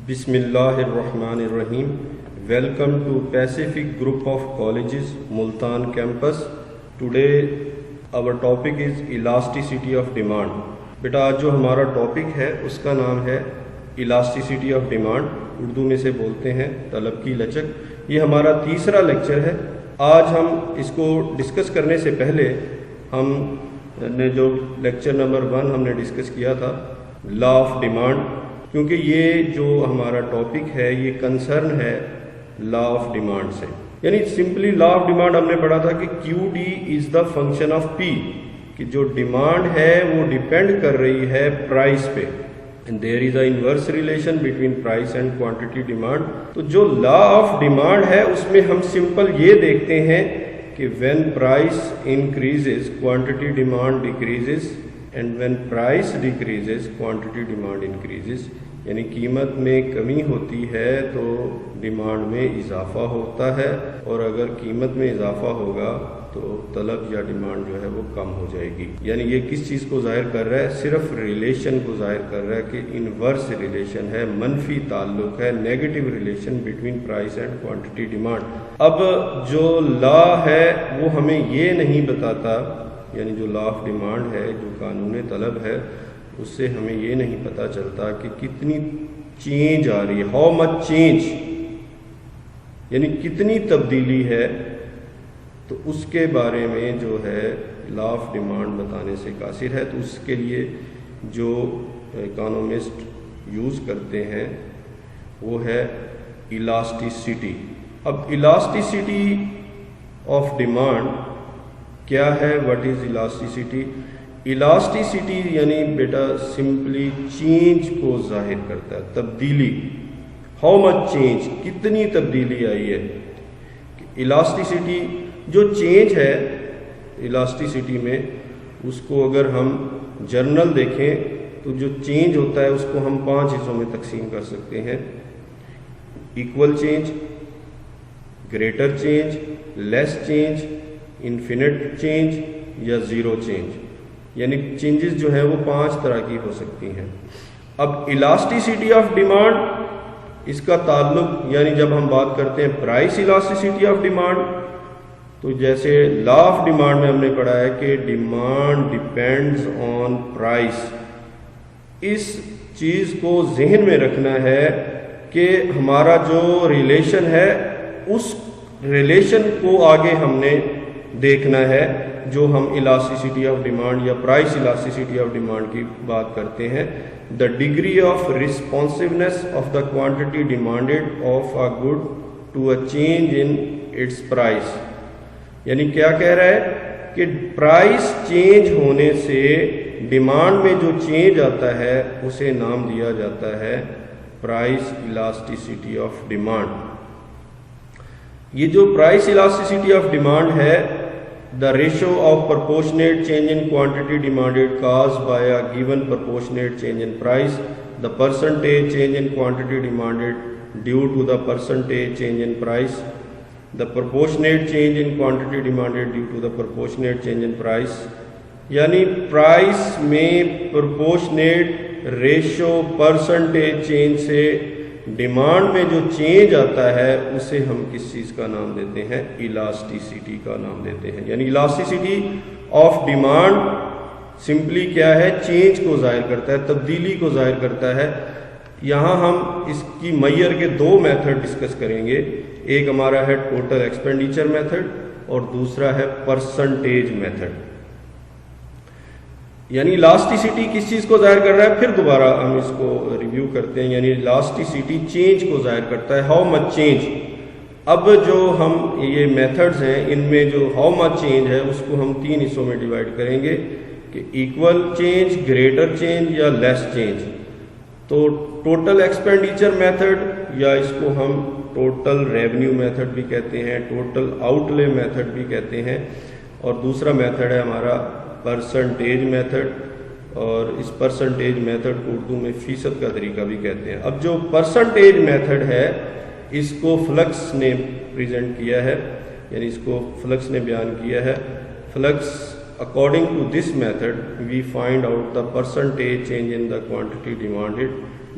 بسم اللہ الرحمن الرحیم. Welcome to Pacific group of colleges Multan campus. Today our topic is elasticity of demand. بیٹا آج جو ہمارا ٹاپک ہے اس کا نام ہے elasticity آف ڈیمانڈ. اردو میں سے بولتے ہیں طلب کی لچک. یہ ہمارا تیسرا لیکچر ہے. آج ہم اس کو ڈسکس کرنے سے پہلے ہم نے جو لیکچر نمبر 1 ہم نے ڈسکس کیا تھا لا آف ڈیمانڈ، کیونکہ یہ جو ہمارا ٹاپک ہے یہ کنسرن ہے لا آف ڈیمانڈ سے. یعنی سمپلی لا آف ڈیمانڈ ہم نے پڑھا تھا کہ Q D is the function of P, کہ جو ڈیمانڈ ہے وہ ڈیپینڈ کر رہی ہے پرائس پہ. There is a inverse relation between price and quantity demand. تو جو لا آف ڈیمانڈ ہے اس میں ہم سمپل یہ دیکھتے ہیں کہ when price increases quantity demand decreases and when price decreases quantity demand increases. یعنی قیمت میں کمی ہوتی ہے تو ڈیمانڈ میں اضافہ ہوتا ہے، اور اگر قیمت میں اضافہ ہوگا تو طلب یا ڈیمانڈ جو ہے وہ کم ہو جائے گی. یعنی یہ کس چیز کو ظاہر کر رہا ہے؟ صرف ریلیشن کو ظاہر کر رہا ہے کہ انورس ریلیشن ہے، منفی تعلق ہے، negative relation between price and quantity demand. اب جو لا ہے وہ ہمیں یہ نہیں بتاتا، یعنی جو لا آف ڈیمانڈ ہے، جو قانون طلب ہے، اس سے ہمیں یہ نہیں پتہ چلتا کہ کتنی چینج آ رہی ہے، ہاؤ مچ چینج، یعنی کتنی تبدیلی ہے. تو اس کے بارے میں جو ہے لا آف ڈیمانڈ بتانے سے قاصر ہے. تو اس کے لیے جو اکانومسٹ یوز کرتے ہیں وہ ہے الاسٹیسٹی. اب الاسٹیسٹی آف ڈیمانڈ کیا ہے؟ What is elasticity? الاسٹیسٹی یعنی بیٹا سمپلی چینج کو ظاہر کرتا ہے، تبدیلی. ہاؤ مچ چینج، کتنی تبدیلی آئی ہے. الاسٹیسٹی جو چینج ہے الاسٹیسٹی میں، اس کو اگر ہم جرنل دیکھیں تو جو چینج ہوتا ہے اس کو ہم 5 حصوں میں تقسیم کر سکتے ہیں: ایکول چینج، گریٹر چینج، لیس چینج، انفینٹ چینج یا زیرو چینج. یعنی چینجز جو ہیں وہ 5 طرح کی ہو سکتی ہیں. اب الاسٹیسٹی آف ڈیمانڈ، اس کا تعلق یعنی جب ہم بات کرتے ہیں پرائس الاسٹیسٹی آف ڈیمانڈ، تو جیسے لا آف ڈیمانڈ میں ہم نے پڑھا ہے کہ ڈیمانڈ ڈیپینڈز آن پرائس. اس چیز کو ذہن میں رکھنا ہے کہ ہمارا جو ریلیشن ہے اس ریلیشن کو آگے ہم نے دیکھنا ہے جو ہم الاسٹیسٹی آف ڈیمانڈ یا پرائس الاسٹیسٹی آف ڈیمانڈ کی بات کرتے ہیں. The degree of responsiveness of the quantity demanded of a good to a change in its price. یعنی کیا کہہ رہا ہے کہ پرائس چینج ہونے سے ڈیمانڈ میں جو چینج آتا ہے اسے نام دیا جاتا ہے پرائس الاسٹیسٹی آف ڈیمانڈ. یہ جو پرائس الاسٹیسٹی آف ڈیمانڈ ہے، the ratio of proportionate change in quantity demanded caused by a given proportionate change in price, the percentage change in quantity demanded due to the percentage change in price, the proportionate change in quantity demanded due to the proportionate change in price. یعنی price میں proportionate ratio percentage change سے demand میں جو change آتا ہے اسے ہم کس چیز کا نام دیتے ہیں؟ الاسٹیسٹی کا نام دیتے ہیں. یعنی الاسٹیسٹی آف ڈیمانڈ سمپلی کیا ہے؟ چینج کو ظاہر کرتا ہے، تبدیلی کو ظاہر کرتا ہے. یہاں ہم اس کی میئر کے 2 میتھڈ ڈسکس کریں گے. ایک ہمارا ہے ٹوٹل ایکسپینڈیچر میتھڈ اور دوسرا ہے پرسنٹیج میتھڈ. یعنی الاسٹیسٹی کس چیز کو ظاہر کر رہا ہے؟ پھر دوبارہ ہم اس کو ریویو کرتے ہیں. یعنی الاسٹیسٹی چینج کو ظاہر کرتا ہے، ہاؤ مچ چینج. اب جو ہم یہ میتھڈز ہیں ان میں جو ہاؤ مچ چینج ہے اس کو ہم 3 حصوں میں ڈیوائڈ کریں گے کہ ایکول چینج، گریٹر چینج یا لیس چینج. تو ٹوٹل ایکسپینڈیچر میتھڈ یا اس کو ہم ٹوٹل ریونیو میتھڈ بھی کہتے ہیں، ٹوٹل آؤٹ لے میتھڈ بھی کہتے ہیں، اور دوسرا میتھڈ ہے ہمارا پرسنٹیج میتھڈ، اور اس پرسنٹیج میتھڈ کو اردو میں فیصد کا طریقہ بھی کہتے ہیں. اب جو پرسنٹیج میتھڈ ہے اس کو فلکس نے پریزنٹ کیا ہے، یعنی اس کو فلکس نے بیان کیا ہے. Flux According to this method, we find out the percentage change in the quantity demanded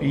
P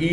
E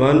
1,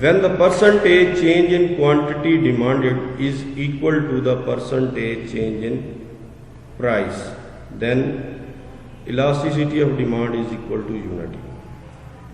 When the percentage change in quantity demanded is equal to the percentage change in price, then elasticity of demand is equal to unity।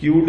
QD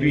P।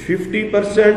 50%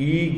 E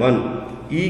1। E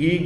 E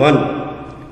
1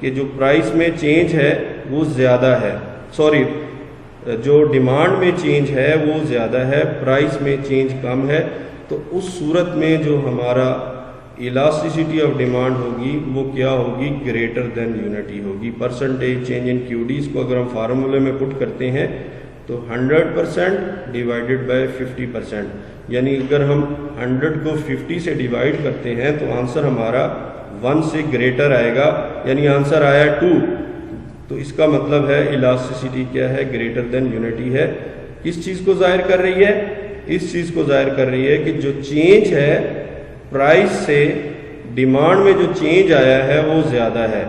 کہ جو price میں change ہے وہ زیادہ ہے، جو demand میں change ہے وہ زیادہ ہے، پرائس میں چینج کم ہے، تو اس صورت میں جو ہمارا الاسٹیسٹی آف ڈیمانڈ ہوگی وہ کیا ہوگی؟ گریٹر دین یونٹی ہوگی۔ Percentage change in Q D, اس کو اگر ہم فارمولے میں پٹ کرتے ہیں تو 100% ڈیوائڈیڈ بائی 50%، یعنی اگر ہم 100 کو 50 سے ڈیوائڈ کرتے ہیں تو آنسر ہمارا 1 سے گریٹر آئے گا، یعنی آنسر آیا 2۔ تو اس کا مطلب ہے الاسٹیسٹی کیا ہے؟ گریٹر دین یونٹی ہے۔ کس چیز کو ظاہر کر رہی ہے؟ اس چیز کو ظاہر کر رہی ہے کہ جو چینج ہے پرائس سے ڈیمانڈ میں جو چینج آیا ہے وہ زیادہ ہے،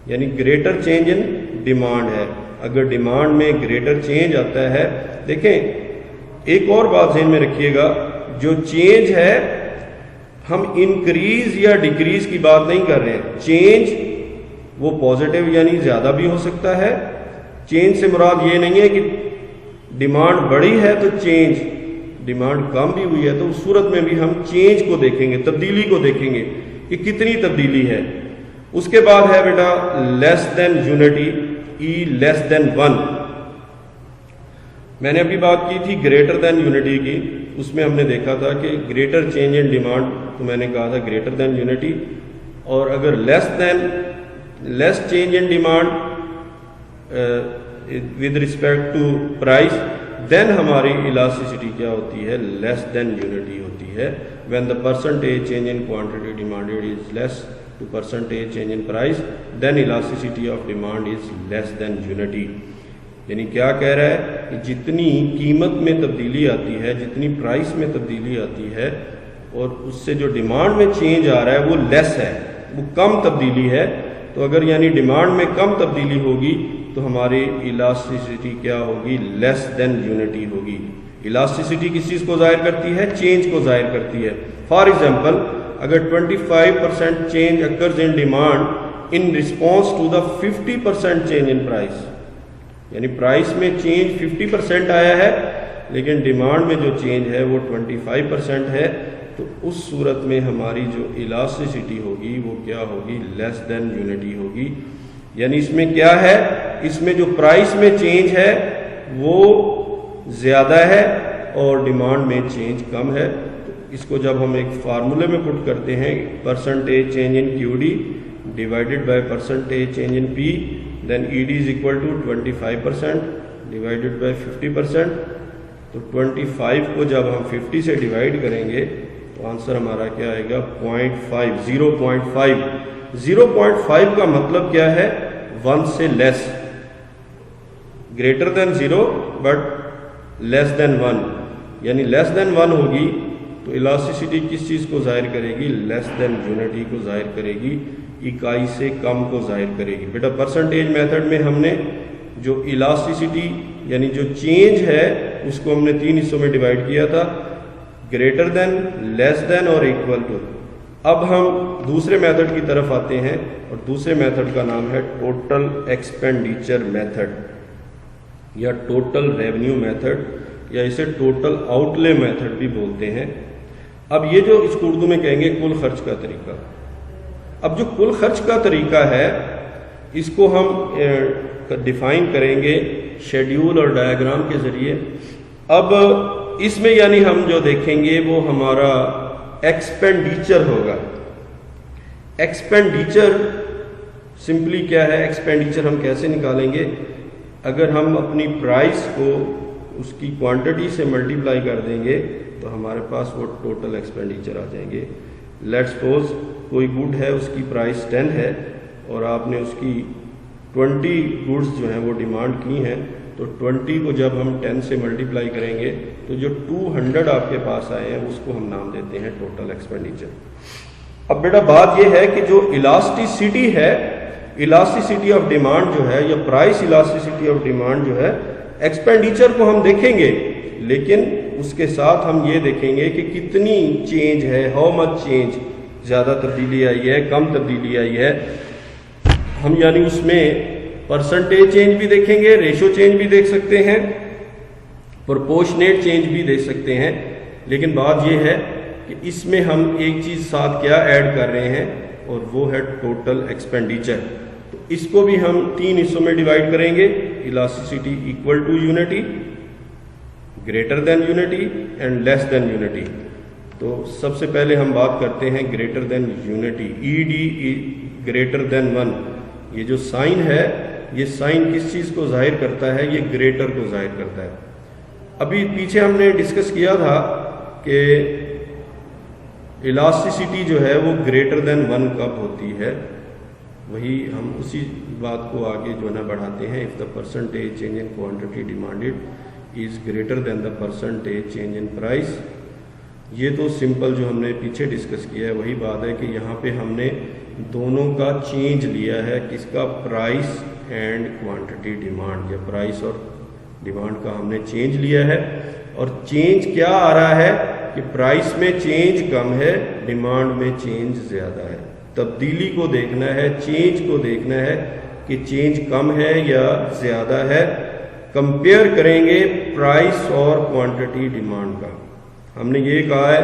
یعنی گریٹر چینج ان ڈیمانڈ ہے۔ اگر ڈیمانڈ میں گریٹر چینج آتا ہے، دیکھیں ایک اور بات ذہن میں رکھیے گا، جو چینج ہے ہم انکریز یا ڈیکریز کی بات نہیں کر رہے ہیں، چینج وہ پازیٹیو یعنی زیادہ بھی ہو سکتا ہے۔ چینج سے مراد یہ نہیں ہے کہ ڈیمانڈ بڑی ہے تو چینج، ڈیمانڈ کم بھی ہوئی ہے تو اس صورت میں بھی ہم چینج کو دیکھیں گے، تبدیلی کو دیکھیں گے کہ کتنی تبدیلی ہے۔ اس کے بعد ہے بیٹا لیس دین یونٹی، ای لیس دین 1۔ میں نے ابھی بات کی تھی گریٹر دین یونٹی کی، اس میں ہم نے دیکھا تھا کہ گریٹر چینج ان ڈیمانڈ، تو میں نے کہا تھا گریٹر دین یونٹی، اور اگر less change in demand with respect to price, then ہماری الاسٹیسٹی کیا ہوتی ہے؟ لیس دین یونٹی ہوتی ہے۔ When the percentage change in quantity demanded is less to percentage change in price, then elasticity of demand is less than unity. یعنی کیا کہہ رہا ہے کہ جتنی قیمت میں تبدیلی آتی ہے، جتنی پرائس میں تبدیلی آتی ہے، اور اس سے جو ڈیمانڈ میں چینج آ رہا ہے وہ لیس ہے، وہ کم تبدیلی ہے۔ تو اگر یعنی ڈیمانڈ میں کم تبدیلی ہوگی تو ہماری الاسٹیسٹی کیا ہوگی؟ لیس دین یونٹی ہوگی۔ الاسٹیسٹی کس چیز کو ظاہر کرتی ہے؟ چینج کو ظاہر کرتی ہے۔ فار ایگزامپل اگر 25% change occurs in demand in response to the 50% change in price, یعنی پرائس میں چینج 50% آیا ہے لیکن ڈیمانڈ میں جو چینج ہے وہ 25% ہے، تو اس صورت میں ہماری جو الاسٹیسٹی ہوگی وہ کیا ہوگی؟ لیس دین یونٹی ہوگی۔ یعنی اس میں کیا ہے؟ اس میں جو پرائس میں چینج ہے وہ زیادہ ہے اور ڈیمانڈ میں چینج کم ہے۔ تو اس کو جب ہم ایک فارمولے میں پٹ کرتے ہیں، percentage change in Q D divided by percentage change in P, then E D is equal to 25% divided by 50%۔ تو 25 کو جب ہم 50 سے ڈیوائڈ کریں گے تو آنسر ہمارا کیا آئے گا؟ 0.5۔ 0.5 کا مطلب کیا ہے؟ 1 سے لیس، گریٹر دین 0 بٹ لیس دین 1، یعنی لیس دین 1 ہوگی تو الاسٹیسٹی کس چیز کو ظاہر کرے گی؟ لیس دین یونٹی کو ظاہر کرے گی، اکائی سے کم کو ظاہر کرے گی۔ بیٹا پرسنٹیج میتھڈ میں ہم نے جو الاسٹیسٹی یعنی جو چینج ہے اس کو ہم نے 3 حصوں میں ڈیوائڈ کیا تھا، گریٹر دین، لیس دین اور ایکول ٹو۔ اب ہم دوسرے میتھڈ کی طرف آتے ہیں، اور دوسرے میتھڈ کا نام ہے ٹوٹل ایکسپینڈیچر میتھڈ یا ٹوٹل ریونیو میتھڈ، یا اسے ٹوٹل آؤٹ لے میتھڈ بھی بولتے ہیں۔ اب یہ جو اس کو اردو میں کہیں گے کل خرچ کا طریقہ۔ اب جو کل خرچ کا طریقہ ہے اس کو ہم ڈیفائن کریں گے شیڈیول اور ڈائیگرام کے ذریعے۔ اب اس میں یعنی ہم جو دیکھیں گے وہ ہمارا ایکسپینڈیچر ہوگا۔ ایکسپینڈیچر سمپلی کیا ہے؟ ایکسپینڈیچر ہم کیسے نکالیں گے؟ اگر ہم اپنی پرائس کو اس کی کوانٹٹی سے ملٹیپلائی کر دیں گے تو ہمارے پاس وہ ٹوٹل ایکسپینڈیچر آ جائیں گے۔ لیٹ سپوز کوئی گڈ ہے، اس کی پرائس 10 ہے اور آپ نے اس کی 20 گڈس جو ہیں وہ ڈیمانڈ کی ہیں، تو 20 کو جب ہم 10 سے ملٹیپلائی کریں گے تو جو 200 آپ کے پاس آئے ہیں اس کو ہم نام دیتے ہیں ٹوٹل ایکسپینڈیچر۔ اب بیٹا بات یہ ہے کہ جو الاسٹیسٹی ہے، الاسٹیسٹی آف ڈیمانڈ جو ہے، یا پرائس الاسٹیسٹی آف ڈیمانڈ جو ہے، ایکسپینڈیچر کو ہم دیکھیں گے لیکن اس کے ساتھ ہم یہ دیکھیں گے کہ کتنی چینج ہے، ہاؤ مچ چینج، زیادہ تبدیلی آئی ہے، کم تبدیلی آئی ہے۔ ہم یعنی اس میں پرسنٹیج چینج بھی دیکھیں گے، ریشو چینج بھی دیکھ سکتے ہیں، پرپورشنیٹ چینج بھی دیکھ سکتے ہیں، لیکن بات یہ ہے کہ اس میں ہم ایک چیز ساتھ کیا ایڈ کر رہے ہیں، اور وہ ہے ٹوٹل ایکسپینڈیچر. تو اس کو بھی ہم 3 حصوں میں ڈیوائڈ کریں گے. Elasticity equal to unity, greater than unity and less than unity. تو سب سے پہلے ہم بات کرتے ہیں greater than unity. E D greater than 1. یہ جو سائن ہے یہ سائن کس چیز کو ظاہر کرتا ہے؟ یہ گریٹر کو ظاہر کرتا ہے. ابھی پیچھے ہم نے ڈسکس کیا تھا کہ الاسٹیسٹی جو ہے وہ گریٹر دین 1 کب ہوتی ہے. وہی ہم اسی بات کو آگے جو ہے نا بڑھاتے ہیں. If the percentage change in quantity demanded is greater than the percentage change in price. یہ تو سمپل جو ہم نے پیچھے ڈسکس کیا ہے وہی بات ہے کہ یہاں پہ ہم نے دونوں کا چینج لیا ہے. کس کا؟ پرائس اینڈ کوانٹٹی ڈیمانڈ, یا پرائس اور ڈیمانڈ کا ہم نے چینج لیا ہے. اور چینج کیا آ رہا ہے کہ پرائس میں چینج کم ہے, ڈیمانڈ میں چینج زیادہ ہے. تبدیلی کو دیکھنا ہے, چینج کو دیکھنا ہے کہ چینج کم ہے یا زیادہ ہے. کمپیئر کریں گے پرائس اور کوانٹٹی ڈیمانڈ کا. ہم نے یہ کہا ہے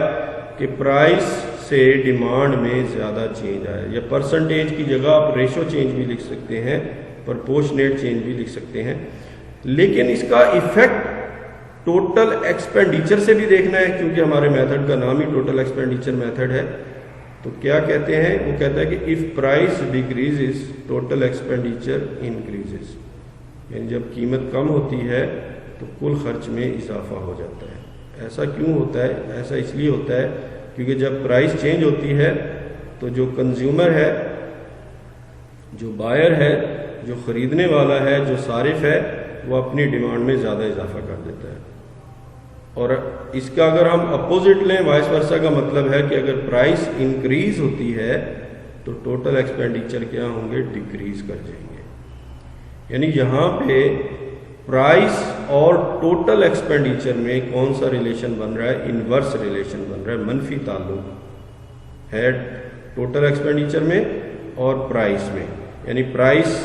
کہ پرائس سے ڈیمانڈ میں زیادہ چینج آیا, یا پرسنٹیج کی جگہ آپ ریشو چینج بھی لکھ سکتے ہیں, پرپورشنیٹ چینج بھی لکھ سکتے ہیں. لیکن اس کا ایفیکٹ ٹوٹل ایکسپینڈیچر سے بھی دیکھنا ہے, کیونکہ ہمارے میتھڈ کا نام ہی ٹوٹل ایکسپینڈیچر میتھڈ ہے. تو کیا کہتے ہیں؟ وہ کہتا ہے کہ if price decreases total expenditure increases. یعنی جب قیمت کم ہوتی ہے تو کل خرچ میں اضافہ ہو جاتا ہے. ایسا کیوں ہوتا ہے؟ ایسا اس لیے ہوتا ہے کیونکہ جب پرائس چینج ہوتی ہے تو جو کنزیومر ہے, جو بائر ہے, جو خریدنے والا ہے, جو صارف ہے, وہ اپنی ڈیمانڈ میں زیادہ اضافہ کر دیتا ہے. اور اس کا اگر ہم اپوزٹ لیں, وائس ورسا کا مطلب ہے کہ اگر پرائس انکریز ہوتی ہے تو ٹوٹل ایکسپینڈیچر کیا ہوں گے؟ ڈیکریز کر جائیں گے. یعنی یہاں پہ پرائس اور ٹوٹل ایکسپینڈیچر میں کون سا ریلیشن بن رہا ہے؟ انورس ریلیشن بن رہا ہے, منفی تعلق ہے ٹوٹل ایکسپینڈیچر میں اور پرائس میں. یعنی پرائس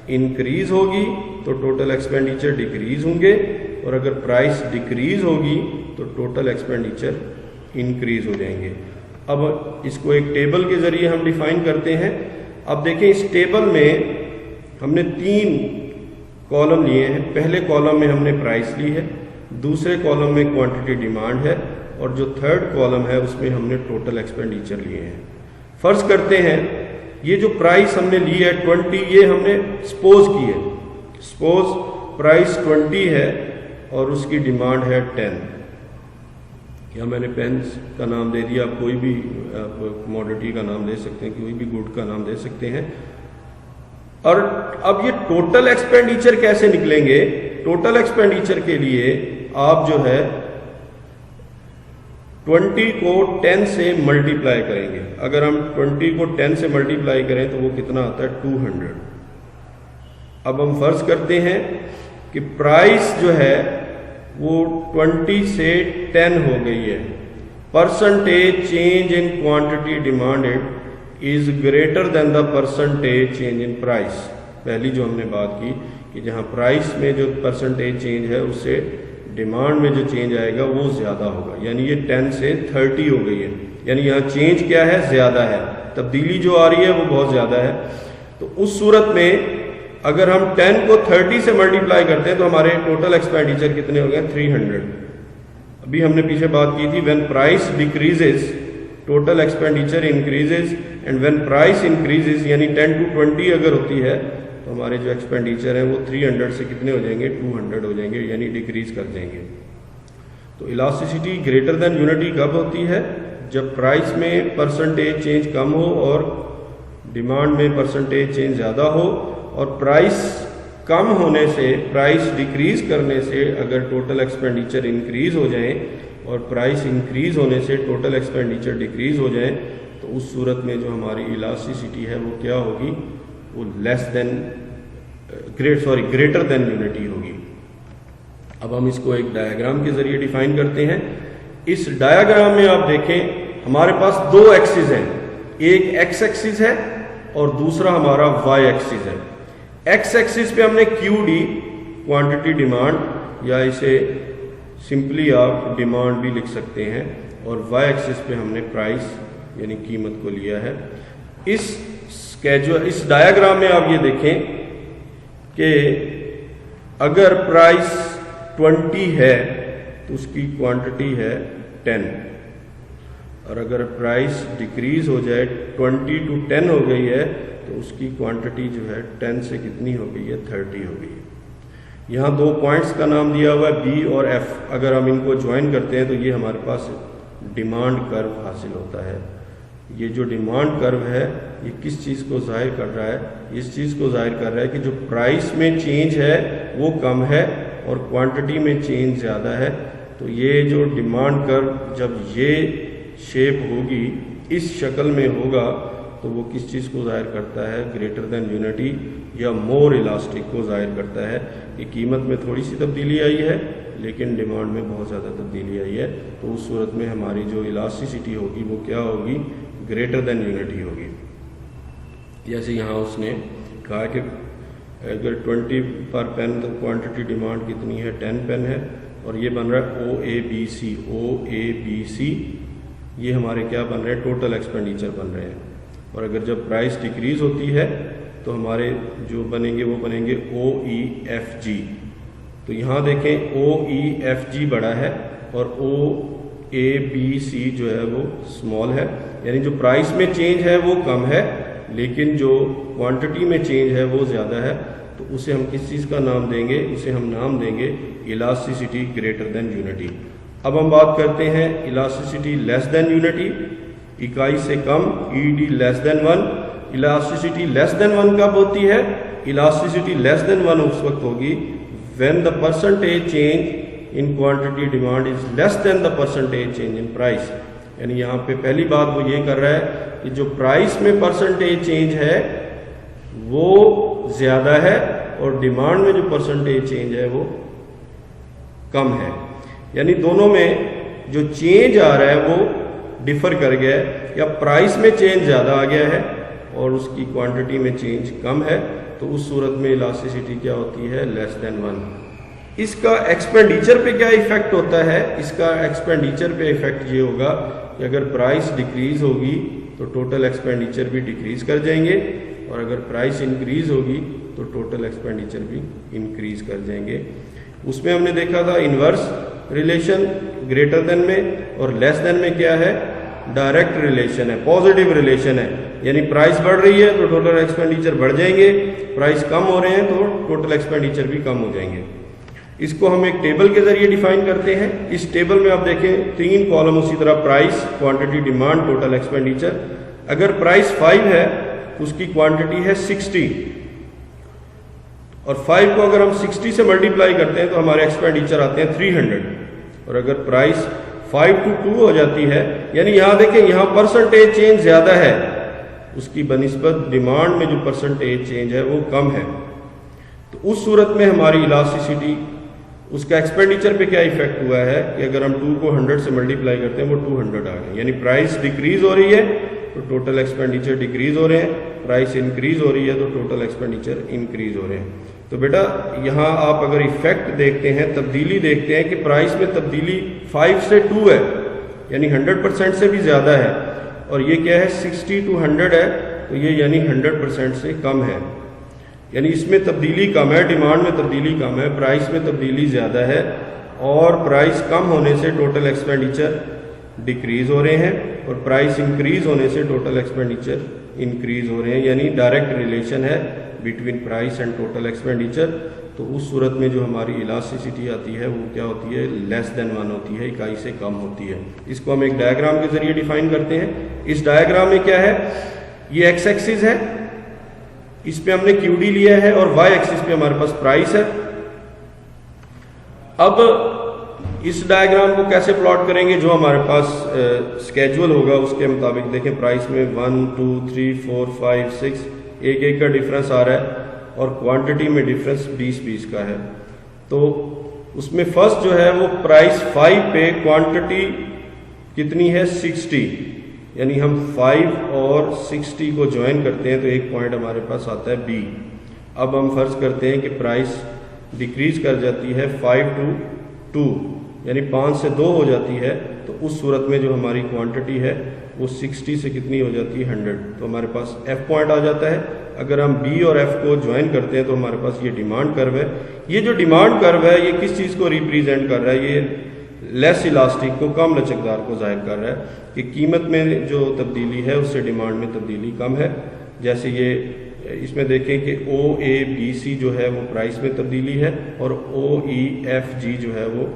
انکریز ہوگی تو ٹوٹل ایکسپینڈیچر ڈیکریز ہوں گے, اور اگر پرائس ڈیکریز ہوگی تو ٹوٹل ایکسپینڈیچر انکریز ہو جائیں گے. اب اس کو ایک ٹیبل کے ذریعے ہم ڈیفائن کرتے ہیں. اب دیکھیں اس ٹیبل میں ہم نے 3 کالم لیے ہیں. پہلے کالم میں ہم نے پرائس لی ہے, دوسرے کالم میں کوانٹٹی ڈیمانڈ ہے, اور جو تھرڈ کالم ہے اس میں ہم نے ٹوٹل ایکسپینڈیچر لیے ہیں. فرض کرتے ہیں یہ جو پرائس ہم نے لی ہے 20, یہ ہم نے سپوز کی ہے. سپوز پرائس 20 ہے اور اس کی ڈیمانڈ ہے 10. یا میں نے پینس کا نام دے دیا, آپ کوئی بھی کموڈٹی کا نام دے سکتے ہیں, کوئی بھی گڈ کا نام دے سکتے ہیں. اور اب یہ ٹوٹل ایکسپینڈیچر کیسے نکلیں گے؟ ٹوٹل ایکسپینڈیچر کے لیے آپ جو ہے 20 کو 10 سے ملٹیپلائی کریں گے. اگر ہم 20 کو 10 سے ملٹیپلائی کریں تو وہ کتنا آتا ہے؟ 200. اب ہم فرض کرتے ہیں کہ پرائس جو ہے وہ 20 سے 10 ہو گئی ہے. Percentage change in quantity demanded is greater than the percentage change in price. پہلی جو ہم نے بات کی کہ جہاں پرائس میں جو پرسنٹیج چینج ہے اس سے ڈیمانڈ میں جو چینج آئے گا وہ زیادہ ہوگا. یعنی یہ 10 سے 30 ہو گئی ہے. یعنی یہاں چینج کیا ہے؟ زیادہ ہے. تبدیلی جو آ رہی ہے وہ بہت زیادہ ہے. تو اس صورت میں اگر ہم 10 کو 30 سے ملٹیپلائی کرتے ہیں تو ہمارے ٹوٹل ایکسپینڈیچر کتنے ہو گئے؟ 300. ابھی ہم نے پیچھے بات کی تھی when price decreases total expenditure increases, and when price increases یعنی 10 to 20 اگر ہوتی ہے تو ہمارے جو ایکسپینڈیچر ہیں وہ 300 سے کتنے ہو جائیں گے؟ 200 ہو جائیں گے, یعنی ڈیکریز کر جائیں گے. تو الاسٹیسٹی گریٹر دین یونٹی کب ہوتی ہے؟ جب پرائس میں پرسنٹیج چینج کم ہو اور ڈیمانڈ میں پرسنٹیج چینج زیادہ ہو, اور پرائس کم ہونے سے, پرائس ڈیکریز کرنے سے اگر ٹوٹل ایکسپینڈیچر انکریز ہو جائیں اور پرائس انکریز ہونے سے ٹوٹل ایکسپینڈیچر ڈیکریز ہو جائیں تو اس صورت میں جو ہماری الاسٹیسٹی ہے وہ کیا ہوگی؟ وہ گریٹر دین یونٹی ہوگی. اب ہم اس کو ایک ڈائیگرام کے ذریعے ڈیفائن کرتے ہیں. اس ڈائیگرام میں آپ دیکھیں ہمارے پاس 2 ایکسس ہیں, ایک ایکس ایکسس ہے اور دوسرا ہمارا وائی ایکسس ہے. ایکس ایکسس پہ ہم نے کیو ڈی کوانٹٹی ڈیمانڈ, یا اسے سمپلی آپ ڈیمانڈ بھی لکھ سکتے ہیں, اور وائی ایکسس پہ ہم نے پرائس یعنی قیمت کو لیا ہے. اس ڈایاگرام میں آپ یہ دیکھیں کہ اگر پرائس 20 ہے تو اس کی کوانٹٹی ہے 10، اور اگر پرائس ڈیکریز ہو جائے 20 to 10 ہو گئی ہے تو اس کی کوانٹٹی جو ہے 10 سے کتنی ہو گئی ہے 30 ہو گئی ہے۔ یہاں دو پوائنٹس کا نام دیا ہوا ہے بی اور ایف، اگر ہم ان کو جوائن کرتے ہیں تو یہ ہمارے پاس ڈیمانڈ کرو حاصل ہوتا ہے۔ یہ جو ڈیمانڈ کرو ہے یہ کس چیز کو ظاہر کر رہا ہے؟ اس چیز کو ظاہر کر رہا ہے کہ جو پرائس میں چینج ہے وہ کم ہے اور کوانٹٹی میں چینج زیادہ ہے۔ تو یہ جو ڈیمانڈ کرو جب یہ شیپ ہوگی، اس شکل میں ہوگا، تو وہ کس چیز کو ظاہر کرتا ہے؟ گریٹر دین یونٹی یا مور الاسٹک کو ظاہر کرتا ہے کہ قیمت میں تھوڑی سی تبدیلی آئی ہے لیکن ڈیمانڈ میں بہت زیادہ تبدیلی آئی ہے، تو اس صورت میں ہماری جو الاسٹیسٹی ہوگی وہ کیا ہوگی؟ گریٹر دین یونٹی ہوگی۔ جیسے یہاں اس نے کہا کہ اگر 20 پر پین تو کوانٹٹی ڈیمانڈ کتنی ہے؟ 10 پین ہے، اور یہ بن رہا ہے او اے بی سی، یہ ہمارے کیا بن رہے ہیں؟ ٹوٹل ایکسپینڈیچر بن رہے ہیں۔ اور اگر جب پرائس ڈیکریز ہوتی ہے تو ہمارے جو بنیں گے وہ بنیں گے او ای ایف جی۔ تو یہاں دیکھیں او ای ایف جی بڑا ہے اور او اے بی سی جو ہے وہ اسمال ہے، یعنی جو پرائس میں چینج ہے وہ کم ہے لیکن جو کوانٹٹی میں چینج ہے وہ زیادہ ہے۔ تو اسے ہم کس چیز کا نام دیں گے؟ اسے ہم نام دیں گے الاسٹیسٹی گریٹر دین یونٹی۔ اب ہم بات کرتے ہیں الاسٹیسٹی لیس دین یونٹی، اکائی سے کم، ای ڈی لیس دین 1۔ الاسٹیسٹی لیس دین 1 کب ہوتی ہے؟ الاسٹیسٹی لیس دین 1 اس وقت ہوگی when the percentage change in quantity demand is less than the percentage change in price۔ یعنی یہاں پہ پہلی بات وہ یہ کر رہا ہے کہ جو پرائس میں پرسنٹیج چینج ہے وہ زیادہ ہے اور ڈیمانڈ میں جو پرسنٹیج چینج ہے وہ کم ہے، یعنی دونوں میں جو چینج آ رہا ہے وہ ڈفر کر گیا ہے، یا پرائس میں چینج زیادہ آ گیا ہے اور اس کی کوانٹٹی میں چینج کم ہے، تو اس صورت میں الاسٹیسٹی کیا ہوتی ہے؟ لیس دین 1۔ اس کا ایکسپینڈیچر پہ کیا ایفیکٹ ہوتا ہے؟ اس کا ایکسپینڈیچر پہ ایفیکٹ یہ ہوگا کہ اگر پرائس ڈیکریز ہوگی تو ٹوٹل ایکسپینڈیچر بھی ڈیکریز کر جائیں گے، اور اگر پرائس انکریز ہوگی تو ٹوٹل ایکسپینڈیچر بھی انکریز کر جائیں گے۔ اس میں ہم نے دیکھا تھا انورس ریلیشن گریٹر دین میں، اور لیس دین میں کیا ہے؟ ڈائریکٹ ریلیشن ہے، پازیٹیو ریلیشن ہے، یعنی پرائس بڑھ رہی ہے تو ٹوٹل ایکسپینڈیچر بڑھ جائیں گے، پرائس کم ہو رہے ہیں تو ٹوٹل ایکسپینڈیچر بھی کم ہو جائیں گے۔ اس کو ہم ایک ٹیبل کے ذریعے ڈیفائن کرتے ہیں۔ اس ٹیبل میں آپ دیکھیں 3 کالم اسی طرح، price, quantity demand, total expenditure. اگر پرائس 5 ہے تو اس کی کوانٹٹی ہے 60، اور 5 کو اگر ہم 60 سے ملٹیپلائی کرتے ہیں تو ہمارے ایکسپینڈیچر آتے ہیں 300۔ اور اگر پرائس 5 to 2 ہو جاتی ہے، یعنی یہاں دیکھیں یہاں پرسنٹیج چینج زیادہ ہے، اس کی بنسبت ڈیمانڈ میں جو پرسنٹیج چینج ہے وہ کم ہے، تو اس صورت میں ہماری الاسٹیسٹی، اس کا ایکسپینڈیچر پہ کیا ایفیکٹ ہوا ہے کہ اگر ہم 2 کو 100 سے ملٹیپلائی کرتے ہیں وہ 200 آ گئے، یعنی پرائس ڈیکریز ہو رہی ہے تو ٹوٹل ایکسپینڈیچر ڈیکریز ہو رہے ہیں، پرائس انکریز ہو رہی ہے تو ٹوٹل ایکسپینڈیچر انکریز ہو رہے ہیں۔ تو بیٹا یہاں آپ اگر ایفیکٹ دیکھتے ہیں، تبدیلی دیکھتے ہیں کہ پرائس میں تبدیلی 5 سے 2 ہے، یعنی 100% سے بھی زیادہ ہے، اور یہ کیا ہے 60 to 100 ہے، تو یہ یعنی 100% سے کم ہے، یعنی اس میں تبدیلی کم ہے، ڈیمانڈ میں تبدیلی کم ہے، پرائس میں تبدیلی زیادہ ہے، اور پرائس کم ہونے سے ٹوٹل ایکسپینڈیچر ڈیکریز ہو رہے ہیں، اور پرائس انکریز ہونے سے ٹوٹل ایکسپینڈیچر انکریز ہو رہے ہیں، یعنی ڈائریکٹ ریلیشن ہے between price and total expenditure. تو اس صورت میں جو ہماری الاسٹیسٹی آتی ہے وہ کیا ہوتی ہے؟ لیس دین 1 ہوتی ہے، اکائی سے کم ہوتی ہے۔ اس کو ہم ایک ڈائیگرام کے ذریعے ڈیفائن کرتے ہیں۔ اس ڈائیگرام میں کیا ہے؟ یہ ایکس ایکسس ہے، اس پہ ہم نے کیو ڈی لیا ہے، اور وائی ایکسس پہ ہمارے پاس پرائس ہے۔ اب اس ڈائیگرام کو کیسے پلاٹ کریں گے؟ جو ہمارے پاس اسکیجول ہوگا اس کے مطابق دیکھیں، پرائس میں 1 2 3 4 5 6 ایک کا ڈفرینس آ رہا ہے، اور کوانٹٹی میں ڈفرینس 20 کا ہے۔ تو اس میں فرسٹ جو ہے وہ پرائس 5 پہ کوانٹٹی کتنی ہے؟ 60، یعنی ہم 5 اور 60 کو جوائن کرتے ہیں تو ایک پوائنٹ ہمارے پاس آتا ہے بی۔ اب ہم فرض کرتے ہیں کہ پرائس ڈیکریز کر جاتی ہے 5 to 2، یعنی 5 سے 2 ہو جاتی ہے تو اس صورت میں جو ہماری کوانٹٹی ہے وہ 60 سے کتنی ہو جاتی ہے 100. تو ہمارے پاس ایف پوائنٹ آ جاتا ہے. اگر ہم بی اور ایف کو جوائن کرتے ہیں تو ہمارے پاس یہ ڈیمانڈ کرو ہے. یہ جو ڈیمانڈ کرو ہے یہ کس چیز کو ریپریزینٹ کر رہا ہے؟ یہ لیس الاسٹک کو، کم لچکدار کو ظاہر کر رہا ہے کہ قیمت میں جو تبدیلی ہے اس سے ڈیمانڈ میں تبدیلی کم ہے. جیسے یہ اس میں دیکھیں کہ او اے بی سی جو ہے وہ پرائس میں تبدیلی ہے اور او ای ایف جی جو ہے وہ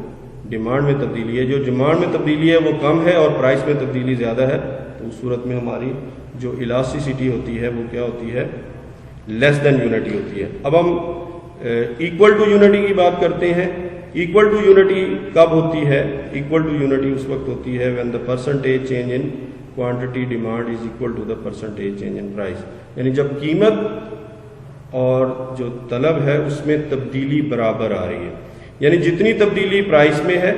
ڈیمانڈ میں تبدیلی ہے. جو ڈیمانڈ میں تبدیلی ہے وہ کم ہے اور پرائس میں تبدیلی زیادہ ہے. تو اس صورت میں ہماری جو الاسٹیسٹی ہوتی ہے وہ کیا ہوتی ہے؟ لیس دین یونٹی ہوتی ہے. اب ہم ایکول ٹو یونٹی کی بات کرتے ہیں. ایکول ٹو یونٹی کب ہوتی ہے؟ ایکول ٹو یونٹی اس وقت ہوتی ہے when the percentage change in quantity demand is equal to the percentage change in price. یعنی جب قیمت اور جو طلب ہے اس میں تبدیلی برابر آ رہی ہے. یعنی جتنی تبدیلی پرائس میں ہے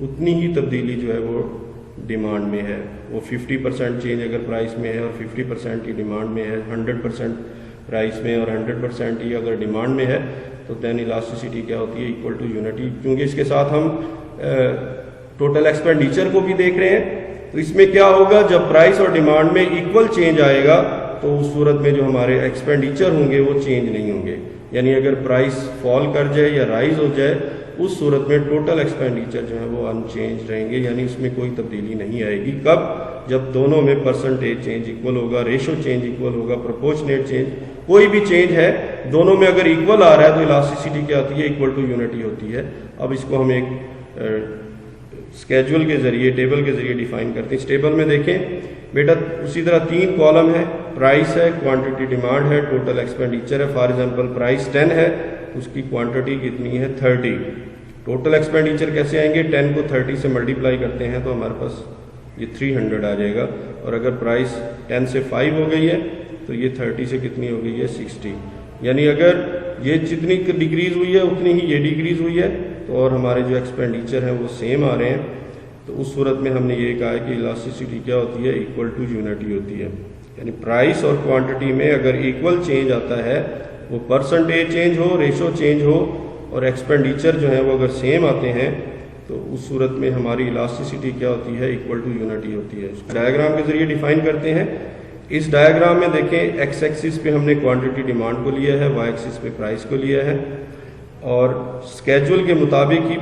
اتنی ہی تبدیلی جو ہے وہ ڈیمانڈ میں ہے. وہ 50% چینج اگر پرائس میں ہے اور 50% ہی ڈیمانڈ میں ہے، 100% پرائس میں اور 100% ہی اگر ڈیمانڈ میں ہے تو دین الاسٹیسٹی کیا ہوتی ہے؟ Equal to unity. کیونکہ اس کے ساتھ ہم ٹوٹل ایکسپینڈیچر کو بھی دیکھ رہے ہیں. تو اس میں کیا ہوگا؟ جب پرائس اور ڈیمانڈ میں ایکول چینج آئے گا تو اس صورت میں جو ہمارے ایکسپینڈیچر ہوں گے وہ چینج نہیں ہوں گے. یعنی اگر پرائس فال کر جائے یا رائز ہو جائے اس صورت میں ٹوٹل ایکسپینڈیچر جو ہے وہ ان چینج رہیں گے. یعنی اس میں کوئی تبدیلی نہیں آئے گی. کب؟ جب دونوں میں پرسنٹیج چینج ایکول ہوگا، ریشو چینج ایکول ہوگا، پروپورشنیٹ چینج کوئی بھی چینج ہے دونوں میں اگر ایکول آ رہا ہے تو الاسٹیسٹی کیا ہوتی ہے؟ ایکول ٹو یونٹی ہوتی ہے. اب اس کو ہم ایک اسکیجول کے ذریعے، ٹیبل کے ذریعے ڈیفائن کرتے ہیں. اس ٹیبل میں دیکھیں بیٹا اسی طرح 3 کالم ہے. پرائس ہے، کوانٹٹی ڈیمانڈ ہے، ٹوٹل ایکسپینڈیچر ہے. فار ایگزامپل پرائس 10 ہے، اس کی کوانٹٹی کتنی ہے؟ 30. ٹوٹل ایکسپینڈیچر کیسے آئیں گے؟ 10 کو 30 سے ملٹیپلائی کرتے ہیں تو ہمارے پاس یہ 300 آ جائے گا. اور اگر پرائس 10 سے 5 ہو گئی ہے تو یہ 30 سے کتنی ہو گئی ہے؟ 60. یعنی اگر یہ جتنی ڈیکریز ہوئی ہے اتنی ہی یہ ڈیکریز ہوئی ہے تو اور ہمارے جو ایکسپینڈیچر ہیں وہ سیم آ رہے ہیں. تو اس صورت میں ہم نے یہ کہا ہے کہ الاسٹیسٹی کیا ہوتی ہے؟ ایکول ٹو یونٹی ہوتی ہے. یعنی پرائس اور کوانٹٹی میں اگر ایکول چینج آتا ہے، وہ پرسنٹیج چینج ہو، ریشو چینج ہو اور ایکسپینڈیچر جو ہے وہ اگر سیم آتے ہیں تو اس صورت میں ہماری الاسٹیسٹی کیا ہوتی ہے؟ ایکول ٹو یونٹی ہوتی ہے. اس کو ڈائیگرام کے ذریعے ڈیفائن کرتے ہیں. اس ڈائیگرام میں دیکھیں ایکس ایکسس پہ ہم نے کوانٹٹی ڈیمانڈ کو لیا ہے، وائی ایکسس پہ پرائس کو لیا ہے. اور اسکیجول کے مطابق ہی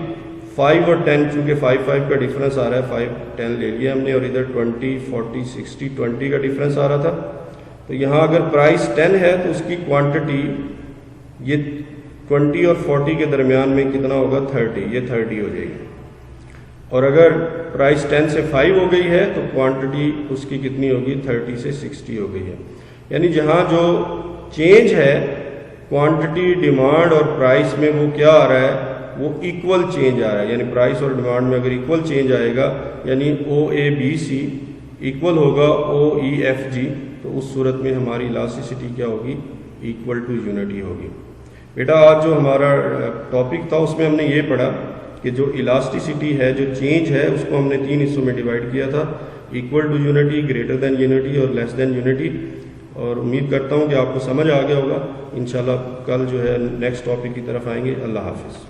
5 اور 10 چونکہ 5 کا ڈفرینس آ رہا ہے، 5 10 لے لیا ہم نے اور ادھر 20 40 60 20 کا ڈفرینس آ رہا تھا. تو یہاں اگر پرائس 10 ہے تو اس کی کوانٹٹی یہ 20 اور 40 کے درمیان میں کتنا ہوگا؟ 30. یہ 30 ہو جائے گی. اور اگر پرائس 10 سے 5 ہو گئی ہے تو کوانٹٹی اس کی کتنی ہوگی؟ 30 سے 60 ہو گئی ہے. یعنی جہاں جو چینج ہے کوانٹٹی ڈیمانڈ اور پرائس میں وہ کیا آ رہا ہے؟ وہ ایکول چینج آ رہا ہے. یعنی پرائس اور ڈیمانڈ میں اگر ایکول چینج آئے گا یعنی او اے بی سی ایکول ہوگا او ای ایف جی تو اس صورت میں ہماری الاسٹیسٹی کیا ہوگی؟ ایکول ٹو یونٹی ہوگی. بیٹا آج جو ہمارا ٹاپک تھا اس میں ہم نے یہ پڑھا کہ جو الاسٹیسٹی ہے، جو چینج ہے، اس کو ہم نے 3 حصوں میں ڈیوائڈ کیا تھا: equal to unity, greater than unity اور لیس دین یونٹی. اور امید کرتا ہوں کہ آپ کو سمجھ آ گیا ہوگا. انشاءاللہ کل جو ہے نیکسٹ ٹاپک کی طرف آئیں گے. اللہ حافظ.